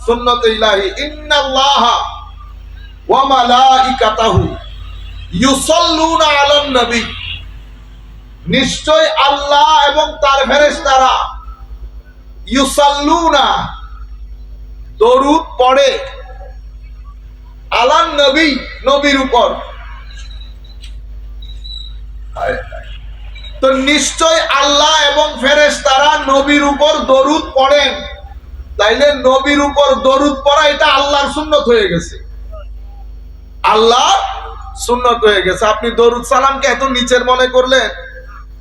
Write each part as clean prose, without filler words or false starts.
সুন্নতে ইলাহি, ইন্নাল্লাহা ওয়া মালাইকাতাহু ইউসাল্লুনা আলান নবী, নিশ্চয় আল্লাহ এবং তার ফেরেশতারা ইউসাল্লুনা দরুদ পড়ে, আলান নবী নবীর উপর। তো নিশ্চয় আল্লাহ এবং ফেরেশতারা নবীর উপর দরুদ পড়েন, তাইলে নবীর উপর দরুদ পড়া এটা আল্লাহর সুন্নত হয়ে গেছে, আল্লাহ সুন্নত হয়ে গেছে। আপনি দরুদ সালামকে এত নিচের মনে করলেন।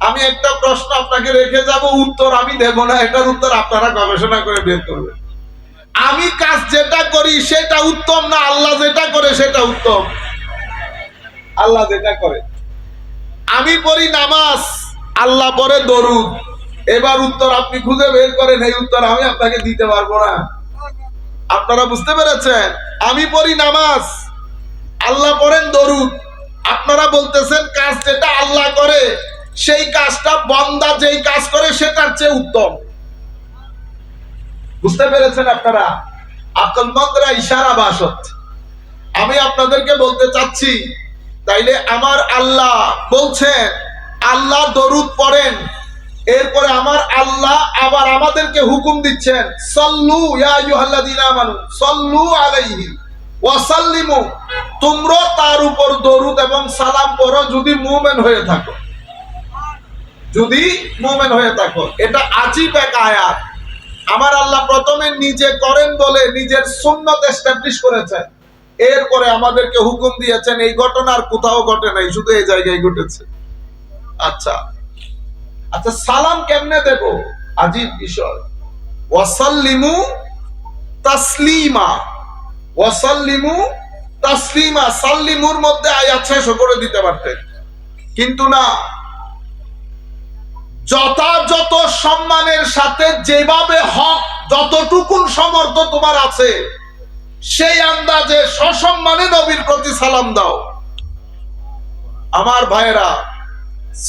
আমি একটা প্রশ্ন আপনাকে রেখে যাব, উত্তর আমি দেব না, এটার উত্তর আপনারা গবেষণা করে বের করবেন। আমি কাজ যেটা করি সেটা উত্তম না আল্লাহ যেটা করে সেটা উত্তম? আল্লাহ যেটা করে। আমি পড়ি নামাজ, আল্লাহ পড়ে দরুদ, এবার উত্তর আপনি খুঁজে বের করেন, এই উত্তর আমি আপনাকে দিতে পারবো না। আপনারা বুঝতে পেরেছেন? আমি পড়ি নামাজ, আল্লাহ পড়েন দরুদ, আপনারা বলতেছেন কাজ যেটা আল্লাহ করে সেই কাজটা বান্দা যেই কাজ করে সেটার চেয়ে উত্তম। বুঝতে পেরেছেন আপনারা? আকলমন্দরা ইশারা বাসত। আমি আপনাদেরকে বলতে চাচ্ছি, তাইলে আমার আল্লাহ বলছেন আল্লাহ দরুদ পড়েন, এরপরে আমার আল্লাহ আবার আমাদেরকে হুকুম দিচ্ছেন সাল্লু ইয়া আইয়ুহাল্লাযীনা আমানু সাল্লু আলাইহি ওয়া সাল্লিমু, তোমরা তার উপর দরুদ এবং সালাম পড়ো যদি মুমিন হয়ে থাকো, যদি মুমিন হয়ে থাকো। এটা আজীব এক আয়াত। আমার আল্লাহ প্রথমে নিজে করেন বলে নিজের সুন্নাত এস্টাবলিশ করেছেন, এরপরে আমাদেরকে হুকুম দিয়েছেন এই ঘটনার কোথাও ঘটে নাই, শুধু এই জায়গায় ঘটেছে। আচ্ছা আচ্ছা, সালাম কেমনে দেব? আজীব বিষয়। ওয়াসাল্লিমু তাসলিমা, ওয়াসাল্লিমু তাসলিমা, সাল্লিমুর মধ্যে আয়াত শেষ করে দিতে পারতেন, কিন্তু না, যথাযথ সম্মানের সাথে যেভাবে হক যতটুকুন সমর্থ তোমার আছে সেই আন্দাজে সসম্মানে নবীর প্রতি সালাম দাও। আমার ভাইরা,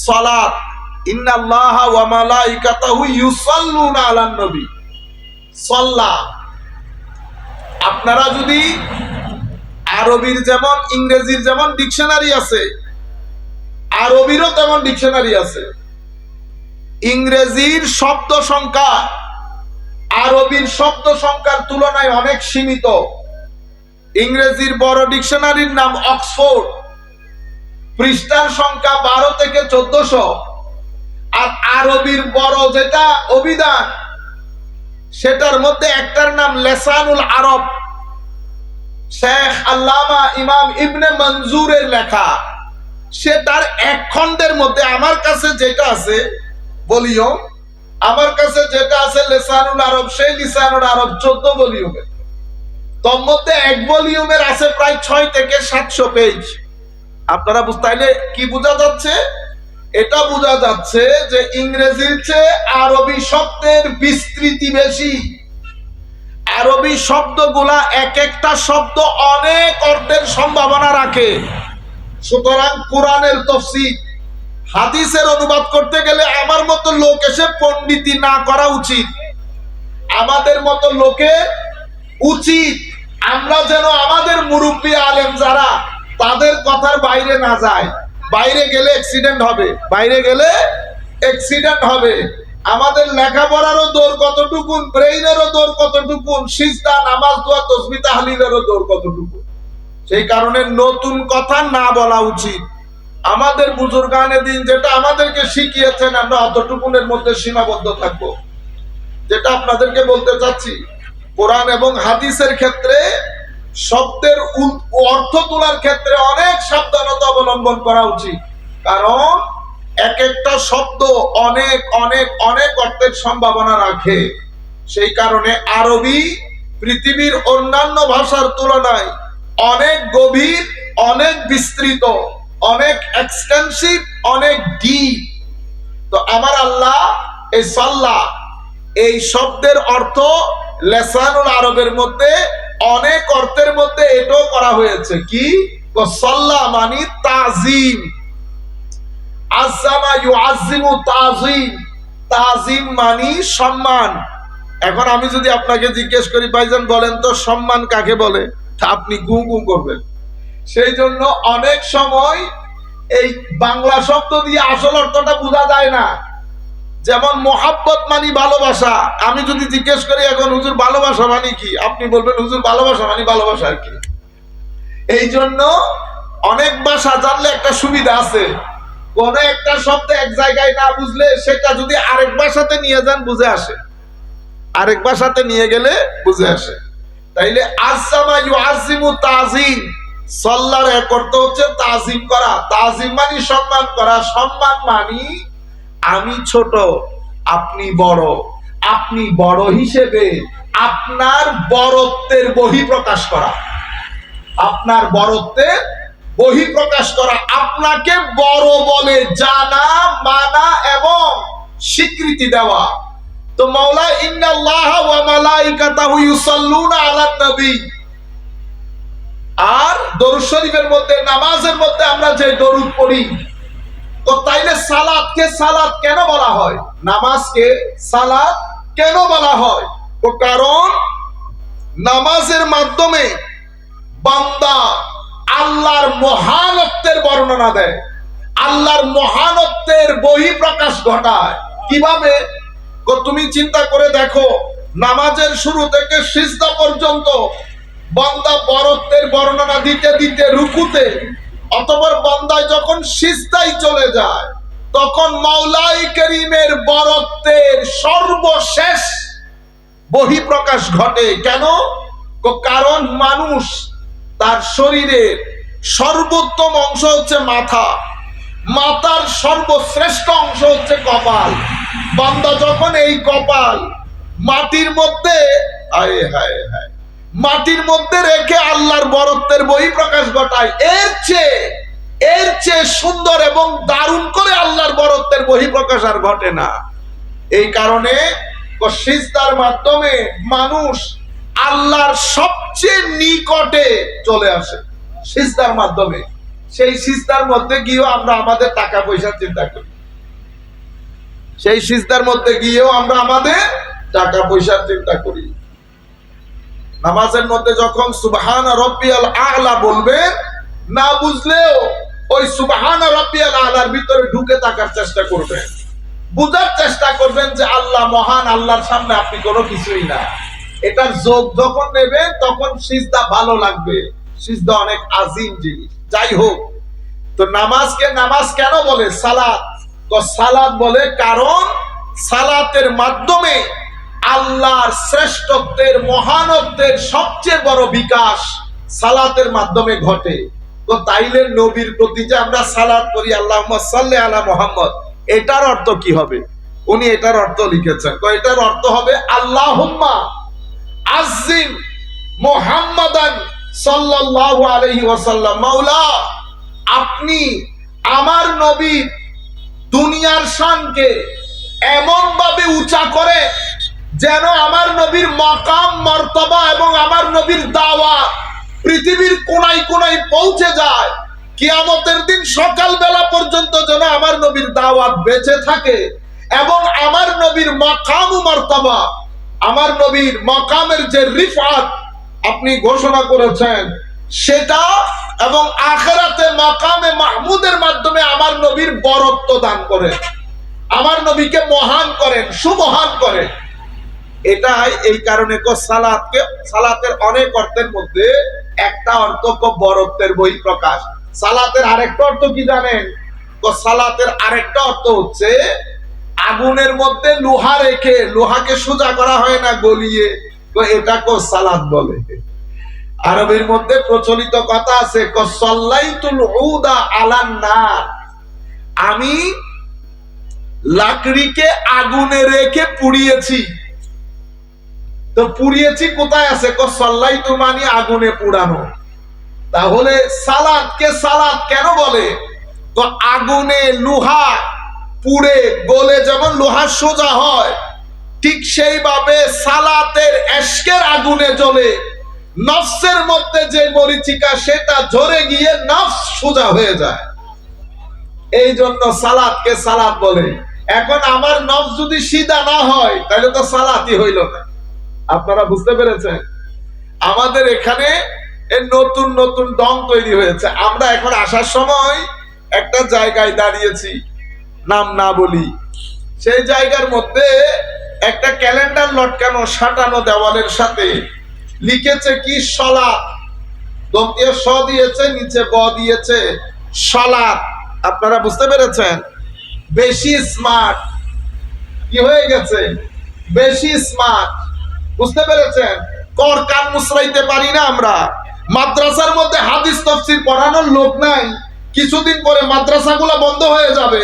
সালাত, ইন্নাল্লাহা ওয়া মালাইকাতাহু ইউসাল্লুনা আলান নবী, সাল্লাহ। আপনারা যদি আরবির যেমন ইংরেজির যেমন ডিকশনারি আছে, আরবিরও তেমন ডিকশনারি আছে। ইংরেজির শব্দ সংখ্যা আরবির শব্দ সংখ্যার তুলনায় অনেক সীমিত। ইংরেজির বড় ডিকশনারির নাম অক্সফোর্ড, পৃষ্ঠার সংখ্যা 12 থেকে 1400। আর আরবির বড় যেটা অভিধান, সেটার মধ্যে একটার নাম লেসানুল আরব, শেখ আল্লামা ইমাম ইবনে মনজুরের লেখা। সেটার এক খণ্ডের মধ্যে আমার কাছে যেটা আছে ভলিউম, আমার কাছে যেটা আছে লেসানুল আরব, সেই লিসানুল আরব 14 ভলিউমের। তোর মধ্যে এক ভলিউমের আছে প্রায় 6 থেকে 700 পেজ। আপনারা বুঝতে কি বোঝা যাচ্ছে? এটা বোঝা যাচ্ছে যে ইংরেজির চেয়ে আরবি শব্দের বিস্তৃতি বেশি। আরবি শব্দগুলা এক একটা শব্দ অনেক অর্থের সম্ভাবনা রাখে। সুতরাং কোরআনের তাফসীর, হাদিসের অনুবাদ করতে গেলে আমার মতো লোক এসে পণ্ডিতি না করা উচিত। আমাদের মতো লোকের উচিত আমরা যেন আমাদের মুরব্বী আলেম যারা, তাদের কথার বাইরে না যায়। বাইরে গেলে অ্যাক্সিডেন্ট হবে, বাইরে গেলে অ্যাক্সিডেন্ট হবে। আমাদের লেখাপড়ারও দৌড় কতটুকুন, ব্রেইনেরও দৌড় কতটুকুন, সিজদা, নামাজ, দোয়া, তাসবিহ, তাহলিলেরও দৌড় কতটুকু। সেই কারণে নতুন কথা না বলা উচিত। আমাদের বুজুর্গানে দিন যেটা আমাদেরকে শিখিয়েছেন, আমরা অতটুকুনের মধ্যে সীমাবদ্ধ থাকবো। যেটা আপনাদেরকে বলতে চাচ্ছি, কোরআন এবং হাদিসের ক্ষেত্রে শব্দের অর্থ তোলার ক্ষেত্রে অনেক সাবধানতা অবলম্বন করা উচিত। কারণ এক একটা শব্দ অনেক অনেক অনেক অর্থের সম্ভাবনা রাখে। সেই কারণে আরবি পৃথিবীর অন্যান্য ভাষার তুলনায় অনেক গভীর, অনেক বিস্তৃত, অনেক এক্সটেন্সিভ, অনেক ডিপ। তো আমার আল্লাহ এই সাল্লাহ, এই শব্দের অর্থ লেসানুল আরবের মধ্যে অনেক অর্থের মধ্যে এটাও করা হয়েছে কি, সাল্লাহ মানে তাজিম, আযযামা ইউআযযিমু তাজিম, তাজিম মানে সম্মান। এখন আমি যদি আপনাকে জিজ্ঞেস করি ভাইজান বলেন তো সম্মান কাকে বলে, তা আপনি গু গু করবেন। সেই জন্য অনেক সময় এই বাংলা শব্দ দিয়ে আসল অর্থটা বোঝা যায় না। যেমন মোহাব্বত মানে ভালোবাসা, আমি যদি জিজ্ঞেস করি এখন হুজুর ভালোবাসা মানে কি, আপনি বলবেন হুজুর ভালোবাসা মানে ভালোবাসা আর কি। এই জন্য অনেক ভাষা জানলে একটা সুবিধা আছে, কোন একটা শব্দ এক জায়গায় না বুঝলে সেটা যদি আরেক ভাষাতে নিয়ে যান বুঝে আসে, আরেক ভাষাতে নিয়ে গেলে বুঝে আসে। তাইলে আযযামা ইউআযযিমু তাযীম, সাল্লার এক অর্থ হচ্ছে তাজিম করা। তাজিম মানে সম্মান করা, সম্মান মানে আমি ছোট আপনি বড়, আপনি বড় হিসেবে আপনার বড়ত্বের বহিঃপ্রকাশ করা, আপনার বড়ত্বের বহিঃপ্রকাশ করা, আপনাকে বড় বলে জানা, মানা এবং স্বীকৃতি দেওয়া। তো মাওলা ইন্নাল্লাহা ওয়া মালাইকাতাহু ইউসাল্লুনা আলান নবী, আর দরুদ শরীফের মধ্যে নামাজের মধ্যে আমরা যে দরুদ পড়ি, তো তাইলে সালাতকে সালাত কেন বলা হয়, নামাজকে সালাত কেন বলা হয়? তো কারণ নামাজের মাধ্যমে বান্দা আল্লাহর মহানত্বের বর্ণনা দেয়, আল্লাহর মহানত্বের বহিঃপ্রকাশ ঘটায়। কিভাবে? তুমি চিন্তা করে দেখো, নামাজের শুরু থেকে সিজদা পর্যন্ত বান্দা বরত্বের বর্ণনা দিতে দিতে রুকুতে, অতঃপর বান্দায় যখন সিজদায় চলে যায় তখন মাওলাই করিমের বরত্বের সর্বশেষ বহিঃপ্রকাশ ঘটে। কেন? কারণ মানুষ তার শরীরের সর্বোত্তম অংশ হচ্ছে মাথা, মাথার সর্বশ্রেষ্ঠ অংশ হচ্ছে কপাল। বান্দা যখন এই কপাল মাটির মধ্যে মাটির মধ্যে রেখে আল্লাহর বরত্বের বহিঃপ্রকাশ ঘটায়, এর চেয়ে সুন্দর এবং দারুণ করে আল্লাহর বরত্বের বহিঃপ্রকাশ আর ঘটে না। এই কারণে সিজদার মাধ্যমে মানুষ আল্লাহর সবচেয়ে নিকটে চলে আসে, সিজদার মাধ্যমে। সেই সিজদার মধ্যে গিয়েও আমরা আমাদের টাকা পয়সার চিন্তা করি, সেই সিজদার মধ্যে গিয়েও আমরা আমাদের টাকা পয়সার চিন্তা করি। নামাজের মধ্যে যখন সুবহানা রাব্বিয়াল আ'লা বলবেন, না বুঝলেও ওই সুবহানা রাব্বিয়াল আ'লার ভিতরে ঢুকে থাকার চেষ্টা করবেন, বুঝার চেষ্টা করবেন যে আল্লাহ মহান, আল্লাহর সামনে আপনি কোনো কিছুই না। এটার যোগ যখন নেবেন তখন সিজদা ভালো লাগবে, সিজদা অনেক আজিম জিনিস। যাই হোক, তো নামাজকে নামাজ কেন বলে? সালাত, তো সালাত বলে কারণ সালাতের মাধ্যমে আল্লাহর শ্রেষ্ঠত্বের, মহানত্বের সবচেয়ে বড় বিকাশ সালাতের মাধ্যমে ঘটে। তো তাইলে নবীর প্রতি যে আমরা সালাত করি, আল্লাহুম্মা সাল্লি আলা মুহাম্মদ, এটার অর্থ কি হবে? উনি এটার অর্থ লিখেছেন, তো এটার অর্থ হবে আল্লাহুম্মা আযিম মুহাম্মাদান সাল্লাল্লাহু আলাইহি ওয়াসাল্লাম। মাওলা, আপনি আমার নবীর দুনিয়ার শানকে এমন ভাবে উঁচা করে যেন আমার নবীর মাকাম, মর্তবা এবং আমার নবীর দাওয়াত পৃথিবীর কোনায় কোনায় পৌঁছে যায়। কিয়ামতের দিন সকাল বেলা পর্যন্ত যেন আমার নবীর দাওয়াত বেঁচে থাকে এবং আমার নবীর মাকাম ও মর্তবা, আমার নবীর মাকামের যে রিফাত আপনি ঘোষণা করেছেন সেটা, এবং আখিরাতে মাকামে মাহমুদের মাধ্যমে আমার নবীর বরত্ব দান করেন, আমার নবীকে মহান করেন, সুমহান করেন। এটাই এই কারণে সালাতকে, সালাতের অনেক অর্থের মধ্যে একটা অর্থ বরত্বের বহিঃপ্রকাশ। সালাতের আরেকটা অর্থ কি জানেন? সালাতের আরেকটা অর্থ হচ্ছে আগুনের মধ্যে লোহা রেখে, লোহাকে সোজা করা হয় না গলিয়ে, তো এটাকে সালাত বলে। আরবের মধ্যে প্রচলিত কথা আছে, সাল্লাইতুল উদা আলান নার, আমি লাকড়িকে আগুনে রেখে পুড়িয়েছি। তো পুড়িয়েছি কোথায় আছে? সাল্লাইতু মানে আগুনে পুড়ানো। তাহলে সালাতকে সালাত কেন বলে? তো আগুনে লোহা পুড়ে গলে যেমন লোহা সোজা হয়, ঠিক সেইভাবে সালাতের এশকের আগুনে জ্বলে নফসের মধ্যে যে মরিচিকা সেটা ঝরে গিয়ে নফস সোজা হয়ে যায়। এই জন্য সালাতকে সালাত বলে। এখন আমার নফস যদি সিধা না হয় তাহলে তো সালাতই হইল না। আপনারা বুঝতে পেরেছেন? আমাদের এখানে নতুন নতুন ডং তৈরি হয়েছে। আমরা এখন আসার সময় একটা জায়গায় দাঁড়িয়েছি, নাম না বলি, সেই জায়গার মধ্যে একটা ক্যালেন্ডার লটকানো, সাঁটানো দেওয়ালের সাথে লিখেছে কি সলাত, দন্তীয় স দিয়েছে, নিচে ব দিয়েছে সলাত। আপনারা বুঝতে পেরেছেন? বেশি স্মার্ট কি হয়ে গেছে, বেশি স্মার্ট। বুঝতে পেরেছেন? কর কান মুসরাইতে পারি না আমরা। মাদ্রাসার মধ্যে হাদিস তাফসীর পড়ানোর লোক নাই, কিছুদিন পরে মাদ্রাসাগুলো বন্ধ হয়ে যাবে।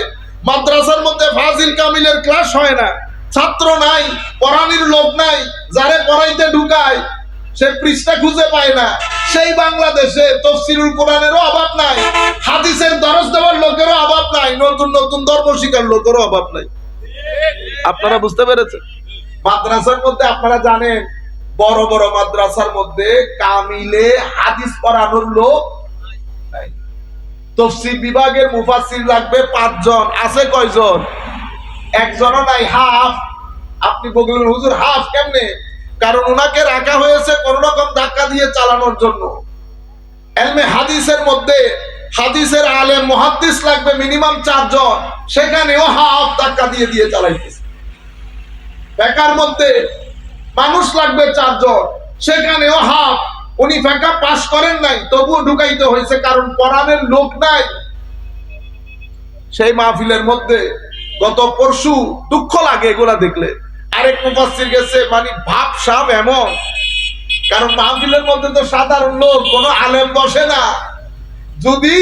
মাদ্রাসার মধ্যে ফাজিল কামিলের ক্লাস হয় না, ছাত্র নাই, পড়ানির লোক নাই, যারে পড়াইতে ঢুকায় সে পৃষ্ঠা খুঁজে পায় না। সেই বাংলাদেশে তাফসীরুল কোরআনেরও অভাব নাই, হাদিসের দরস দেওয়ার লোকেরও অভাব নাই, নতুন নতুন ধর্ম শিখার লোকেরও অভাব নাই। আপনারা বুঝতে পেরেছেন? মাদ্রাসার মধ্যে আপনারা জানেন, বড় বড় মাদ্রাসার মধ্যে কামিলে হাদিস পড়ানোর লোক নাই। তাফসীর বিভাগের মুফাসসির লাগবে 5 জন, আছে কয়জন? একজনও নাই, হাফ। আপনি বলবেন হুজুর হাফ কেমনে? কারণ ওনাকে রাখা হয়েছে কোন রকম ধাক্কা দিয়ে চালানোর জন্য। ইলমে হাদিসের মধ্যে হাদিসের আলেম মুহাদ্দিস লাগবে মিনিমাম 4 জন, সেখানেও হাফ ধাক্কা দিয়ে দিয়ে চালাইতেছে। ফিকহের মধ্যে মানুষ লাগবে 4 জন, সেখানেও হাফ। উনি ফিকহ পাস করেন নাই, তবুও ঢুকাইতে হয়েছে, কারণ পড়ানোর লোক নাই। সেই মাহফিলের মধ্যে গত পরশু দুঃখ লাগে এগুলা দেখলে। আরেক মুফাসসির গেছে, মানে ভাব সাব এমন, কারণ মাহফিলের মধ্যে তো সাধারণ লোক, কোনো আলেম বসে না। যদি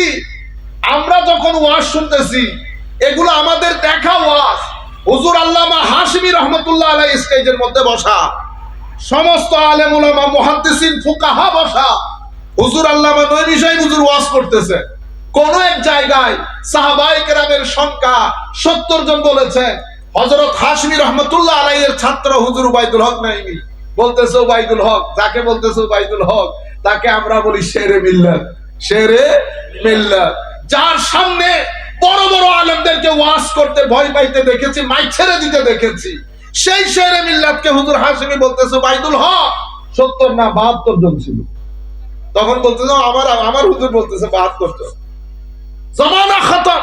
আমরা যখন ওয়াজ শুনতেছি, এগুলো আমাদের দেখা ওয়াজ, হুজুর আল্লামা হাশিমি রহমাতুল্লাহ আলাইহি স্টেজের মধ্যে বসা, সমস্ত আলেম উলামা মুহাদ্দিসিন ফুকাহা বসা, হুজুর আল্লামা নবী সাহেব হুজুর ওয়াজ করতেছে। কোন এক জায়গায় সাহাবায়ে কেরামের সংখ্যা 70 জন বলেছেন। হযরত হাশিমি রহমাতুল্লাহ আলাইহির ছাত্র হুজুর উবাইদুল হক নাইমি বলতেছে, উবাইদুল হক, যাকে বলতেছে উবাইদুল হক, তাকে আমরা বলি শেরে মিল্লাত। শেরে মিল্লাত, যার সামনে বড় বড় আলেমদেরকে ওয়াজ করতে ভয় পাইতে দেখেছি, মাইক ছেড়ে দিতে দেখেছি, সেই শেরে মিল্লাতকে হুজুর হাশিমি বলতেছে উবাইদুল হক। 70 না 72 জন ছিল। তখন বলতেছে আমার হুজুর বলতেছে 72 জন। জামানা খতম।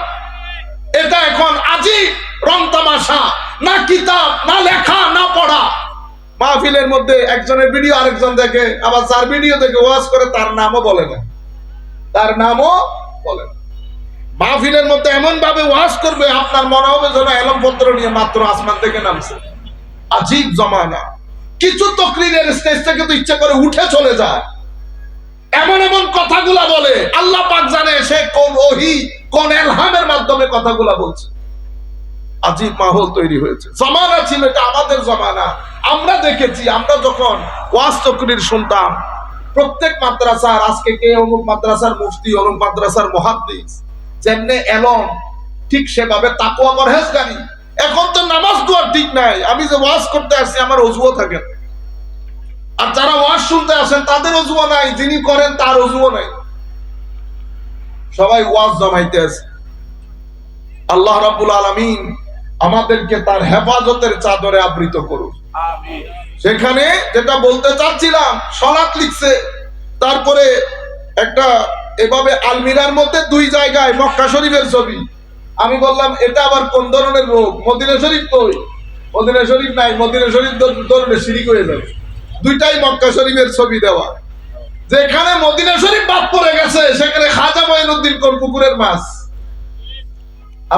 এটা এখন আজিব রং তামাশা, না কিতাব, না লেখা, না পড়া। মাহফিলের মধ্যে একজনের ভিডিও আরেকজন দেখে, আবার যার ভিডিও দেখে ওয়াজ করে তার নামও বলে না, তার নামও বলে না। মাহফিলের মধ্যে এমন ভাবে ওয়াজ করবে, আপনার মনে হবে যেন এলম পত্র নিয়ে মাত্র আসমান থেকে নামছে। আজিব জমানা। কিছু তাকরীরের স্টেজ থেকে তো ইচ্ছা করে উঠে চলে যায়, এমন এমন কথাগুলা বলে। আল্লাহ পাক জানে সে কোন ওহী, কোন ইলহামের মাধ্যমে কথাগুলা বলছে। আজিব মাহৌল তৈরি হয়েছে। জমানা ছিল, এটা আমাদের জমানা। আমরা দেখেছি, আমরা যখন ওয়াজ তাকরীর শুনতাম, প্রত্যেক মাদ্রাসার, আজকে কে অমুক মাদ্রাসার মুফতি, অমুক মাদ্রাসার মুহাদ্দিস, যেমনে এলম ঠিক সেভাবে তাকওয়া পরহেজগারি। এখন তো নামাজ দোয়া ঠিক নাই। আমি যে ওয়াজ করতে আসছি, আমার ওযুও থাকে না, আর যারা ওয়াজ শুনতে আসেন তাদের ওযুও নাই, যিনি করেন তার ওযুও নাই। সবাই ওয়াজ জমাইতে আছে। আল্লাহ রাব্বুল আলামিন আমাদেরকে তার হেফাজতের চাদরে আবৃত করুন, আমিন। সেখানে যেটা বলতে চাচ্ছিলাম, সালাত লিখছে, তারপরে একটা এভাবে আলমিরার মধ্যে 2 জায়গায় মক্কা শরীফের ছবি। আমি বললাম এটা আবার কোন ধরনের রোগ? মদিনা শরীফ কই? মদিনা শরীফ নাই, মদিনা শরীফ ধরনের শিরিক হয়ে যাবে। 2টাই মক্কা শরীফের ছবি দেওয়া। যেখানে মদিনা শরীফ বাদ পড়ে গেছে, সেখানে খাজা মঈনুদ্দিন কোন পুকুরের মাছ।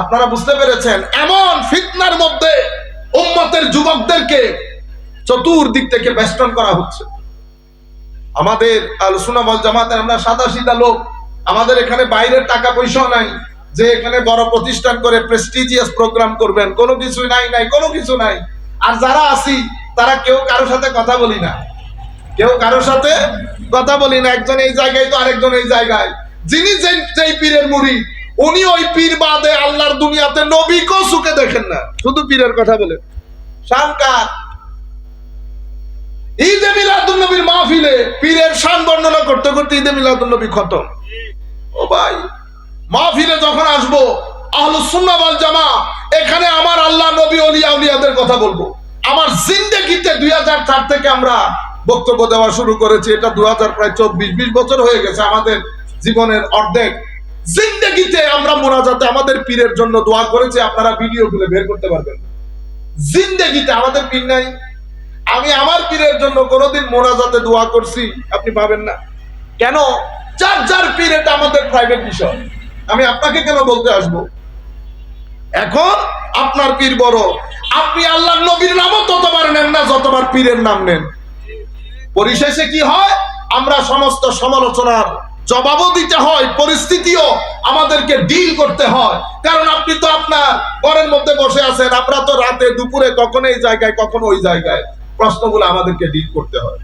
আপনারা বুঝতে পেরেছেন? এমন ফিতনার মধ্যে উম্মতের যুবকদেরকে চতুর্দিক থেকে বেষ্টন করা হচ্ছে। আমাদের আহলে সুন্নাহ ওয়াল জামাতের আমরা সাদা সিধা লোক, আমাদের এখানে বাইরের টাকা পয়সা নাই যে এখানে বড় প্রতিষ্ঠান করে প্রেস্টিজিয়াস প্রোগ্রাম করবেন, কোনো কিছু নাই, কোনো কিছু নাই। আর যারা আছি তারা কেউ কারোর সাথে কথা বলি না, কেউ কারোর সাথে কথা বলি না। একজন এই জায়গায় তো আরেকজন এই জায়গায়। যিনি যেই পীরের মুরিদ, উনি ওই পীর বাদে আল্লাহর দুনিয়াতে নবীকেও চোখে দেখেন না, শুধু পীরের কথা বলেন। শানকার ঈদে মিলাদুন নবীর মাহফিলে পীরের শান বর্ণনা করতে করতে ঈদে মিলাদুন নবী খতম। ও ভাই, মাহফিলে যখন আসবো আহলুস সুন্নাহ ওয়াল জামাত, এখানে আমার আল্লাহ নবী ওলিয়া উলিয়াদের কথা বলবো। আমার জিন্দেগিতে 2004 থেকে আমরা বক্তব্য দেওয়া শুরু করেছি, এটা 2000 প্রায় 24-20 বছর হয়ে গেছে, আমাদের জীবনের অর্ধেক জিন্দেগিতে আমরা মোনাজাতে আমাদের পীরের জন্য দোয়া করেছি। আপনারা ভিডিও গুলো বের করতে পারবেন। জিন্দেগিতে আমাদের পীর নাই, আমি আমার পীরের জন্য কোনোদিন মোনাজাতে দোয়া করছি আপনি পাবেন না। কেন? যার যার পীর, এটা আমাদের প্রাইভেট বিষয়, আমি আপনাকে কেন বলতে আসবো? এখন আপনার পীর বড়, আপনি আল্লাহর নবীর নামও ততবার নেন না যতবার পীরের নাম নেন। পরিশেষে কি হয়? আমরা সমস্ত সমালোচনার জবাবও দিতে হয়, পরিস্থিতিও আমাদেরকে ডিল করতে হয়। কারণ আপনি তো আপনার ঘরের মধ্যে বসে আছেন, আমরা তো রাতে দুপুরে কখন এই জায়গায় কখন ওই জায়গায়, প্রশ্নগুলো আমাদেরকে ডিল করতে হয়।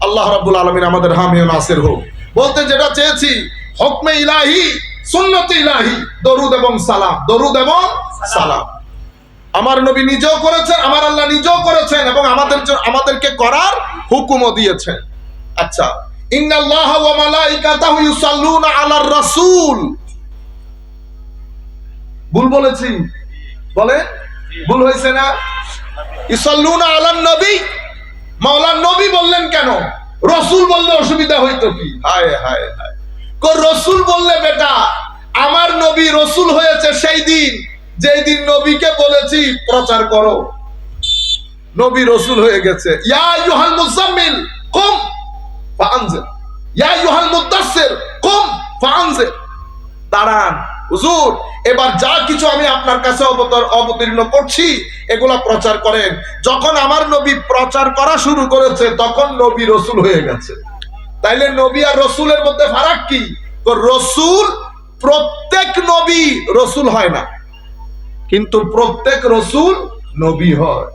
আল্লাহ রাব্বুল আলামিন আমাদের হামি ও নাসির হোক। বলতে যেটা চেয়েছি, হুকমে ইলাহি, সুন্নতে ইলাহি, দরুদ এবং সালাম, দরুদ এবং সালাম আমার নবী নিজেও করেছেন, আমার আল্লাহ নিজেও করেছেন, এবং আমাদেরকে করার হুকুমও দিয়েছেন। আচ্ছা, ইন্নাল্লাহা ওয়া মালাইকাতাহু ইউসাল্লুনা আলার রাসূল, ভুল বলেছি? বলে ভুল হয়েছে না? ইউসাল্লুনা আলান নবী, মাওলানা নবী বললেন কেন? রাসূল বললে অসুবিধা হইতো কি? হায় হায় হায়, রাসূল বললে বেটা, আমার নবী রাসূল হয়েছে সেই দিন যেই দিন নবীকে বলেছি প্রচার করো, নবী রাসূল হয়ে গেছে। ইয়া আইয়ুহাল মুজাম্মিল কুম ফাআনজির, ইয়া আইয়ুহাল মুদাসসির কুম ফাআনজির। দাঁড়ান হুজুর, এবার যা কিছু আমি আপনার কাছে অবতীর্ণ করছি এগুলা প্রচার করেন। যখন আমার নবী প্রচার করা শুরু করেছে তখন নবী রাসূল হয়ে গেছে। তাইলে নবী আর রাসূলের মধ্যে ফারাক কি? রাসূল, প্রত্যেক নবী রাসূল হয় না, কিন্তু প্রত্যেক রাসূল নবী হয়।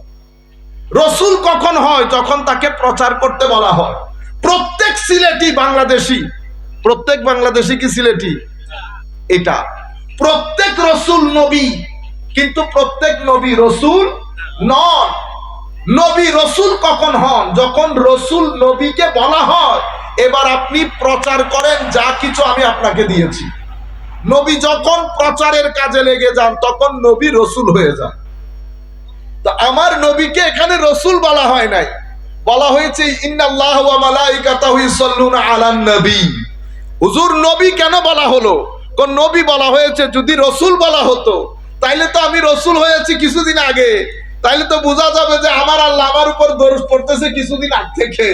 রাসূল কখন হয়? যখন তাকে প্রচার করতে বলা হয়। প্রত্যেক সিলেটি বাংলাদেশি, প্রত্যেক বাংলাদেশি কি সিলেটি? এটা প্রত্যেক রাসূল নবী, কিন্তু প্রত্যেক নবী রাসূল নন। নবী রাসূল কখন হন? যখন রাসূল নবীকে বলা হয় এবার আপনি প্রচার করেন যা কিছু আমি আপনাকে দিয়েছি। নবী যখন প্রচারের কাজে লেগে যান তখন নবী রাসূল হয়ে যান। তো আমার নবীকে এখানে রাসূল বলা হয় নাই, বলা হয়েছে ইন্নাল্লাহা ওয়া মালাইকাতাহু ইউসাল্লুনা আলান নবী। হুজুর নবী কেন বলা হলো? কোন নবী বলা হয়েছে? যদি রাসূল বলা হতো তাইলে তো আমি রাসূল হয়েছি কিছুদিন আগে, তাইলে তো বোঝা যাবে যে আমার আল্লাহ আমার উপর দরুদ পড়তেছে কিছুদিন আগ থেকে।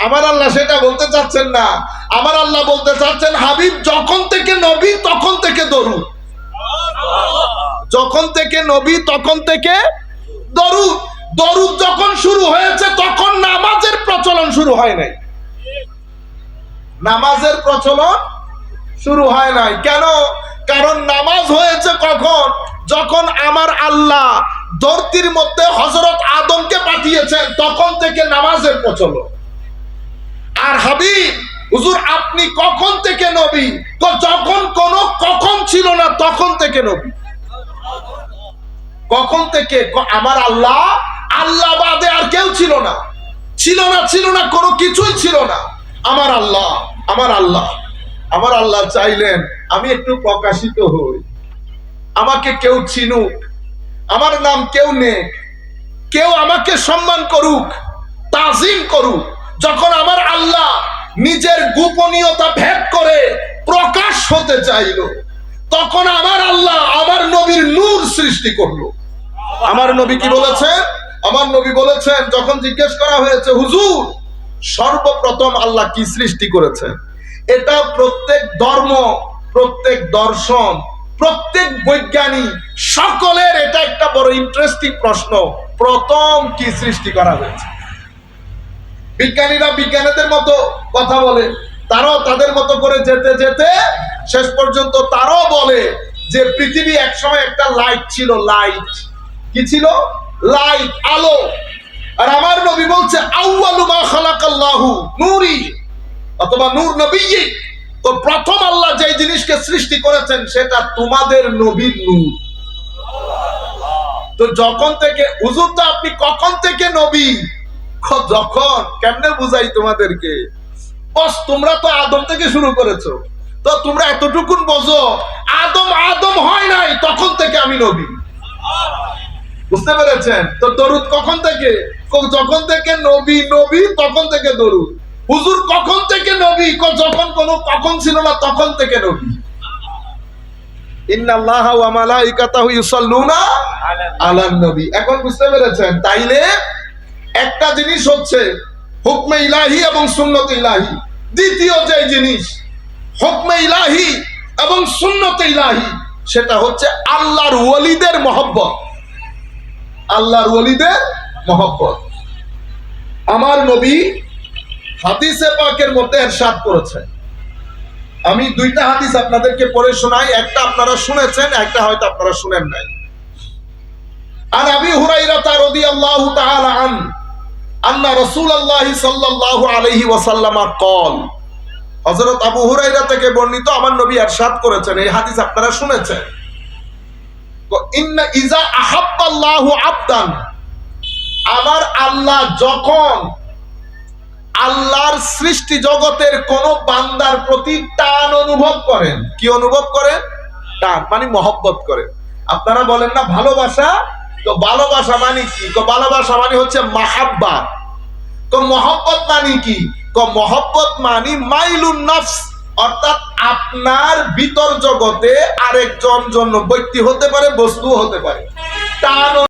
আমার আল্লাহ সেটা বলতে চাচ্ছেন না, আমার আল্লাহ বলতে চাচ্ছেন হাবিব যখন থেকে নবী তখন থেকে দরুদ, যখন থেকে নবী তখন থেকে দরুদ। দরুদ যখন শুরু হয়েছে তখন নামাজের প্রচলন শুরু হয় নাই, নামাজের প্রচলন শুরু হয় নাই। কেন? কারণ নামাজ হয়েছে কখন? যখন আমার আল্লাহ ধরতির মধ্যে হযরত আদমকে পাঠিয়েছেন তখন থেকে নামাজের প্রচলন। আর হাবিব হুজুর আপনি কখন থেকে নবী? যখন কোন কখন ছিল না তখন থেকে নবী। কখন থেকে? আমার আল্লাহ, আল্লাহ বাদে আর কেউ ছিল না, ছিল না, ছিল না, কোনো কিছুই ছিল না। আমার আল্লাহ, আমার আল্লাহ, আমার আল্লাহ চাইলেন আমি একটু প্রকাশিত হই, আমাকে কেউ চিনুক, আমার নাম কেউ নেক, কেউ আমাকে সম্মান করুক, তাজিম করুক। যখন আমার আল্লাহ নিজের গোপনীয়তা ভেদ করে প্রকাশ হতে চাইল তখন আমার আল্লাহ আমার নবীর নূর সৃষ্টি করলো। আমার নবী কি বলেছেন? আমার নবী বলেছেন, যখন জিজ্ঞেস করা হয়েছে হুজুর সর্বপ্রথম আল্লাহ কি সৃষ্টি করেছেন, এটা প্রত্যেক ধর্ম, প্রত্যেক দর্শন, প্রত্যেক বৈজ্ঞানিক সকলের এটা একটা বড় ইন্টারেস্টিং প্রশ্ন। প্রথম কি সৃষ্টি করা হয়েছে? বিজ্ঞানীরা বিজ্ঞানীদের মতো কথা বলে, তারাও তাদের মতো করে যেতে যেতে শেষ পর্যন্ত তারাও বলে যে পৃথিবী একসময় একটা লাইট ছিল। লাইট কি ছিল? লাইট, আলো। আর আমার নবী বলছে আউয়ালু মা খালাকাল্লাহু নূরি অথবা নূর নবিয়্যি। তো প্রথম আল্লাহ যে জিনিসকে সৃষ্টি করেছেন সেটা তোমাদের নবীর নূর। তো যখন থেকে হুজুর তো আপনি কখন থেকে নবী? যখন, কেমনে বুঝাই তোমাদেরকে? বস তোমরা তো আদম থেকে শুরু করেছো, তো তোমরা এতটুকুন বোঝো আদম আদম হয় নাই তখন থেকে আমি নবী। বুঝতে পেরেছেন? তো দরুদ কখন থেকে? যখন থেকে নবী নবী তখন থেকে দরুদ। হুজুর কখন থেকে নবী? যখন কখন ছিল না তখন থেকে নবী। ইন্নাল্লাহা ওয়া মালাইকাতাহু ইউসাল্লুনা আলান নবী। এখন বুঝতে পেরেছেন? তাইলে একটা জিনিস হচ্ছে হুকমে ইলাহি এবং সুন্নত ইলাহি। দ্বিতীয় যে জিনিস হুকমে ইলাহি এবং সুন্নত ইলাহি, সেটা হচ্ছে আল্লাহর ওলিদের মহব্বত। আল্লাহর ওলিদের মহব্বত। আমার নবী হাদিসে পাকের মধ্যে ইরশাদ করেছেন, আমি দুইটা হাদিস আপনাদেরকে পড়ে শোনাই, একটা আপনারা শুনেছেন, একটা হয়তো আপনারা শুনেন নাই। আন আবি হুরায়রা রাদিয়াল্লাহু তাআলা আন্না রাসূলুল্লাহ সাল্লাল্লাহু আলাইহি ওয়াসাল্লাম قال, হযরত আবু হুরায়রা থেকে বর্ণিত, আমার নবী ইরশাদ করেছেন, এই হাদিস আপনারা শুনেছেন। ইন্না ইজা আহাব্বাল্লাহু আবদান, আমার আল্লাহ যখন আল্লাহর সৃষ্টি জগতের কোন বান্দার প্রতি টান অনুভব করেন। কি অনুভব করেন? টান মানে মহব্বত করেন। আপনারা বলেন না ভালোবাসা, তো ভালোবাসা মানে কি? ভালোবাসা মানে হচ্ছে মাহাব্বা। তো মহব্বত মানে কি? মহব্বত মানে মাইলুন নফস, অর্থাৎ আপনার ভিতর জগতে আরেকজন জন্য ব্যক্তি হতে পারে, বস্তু হতে পারে, টান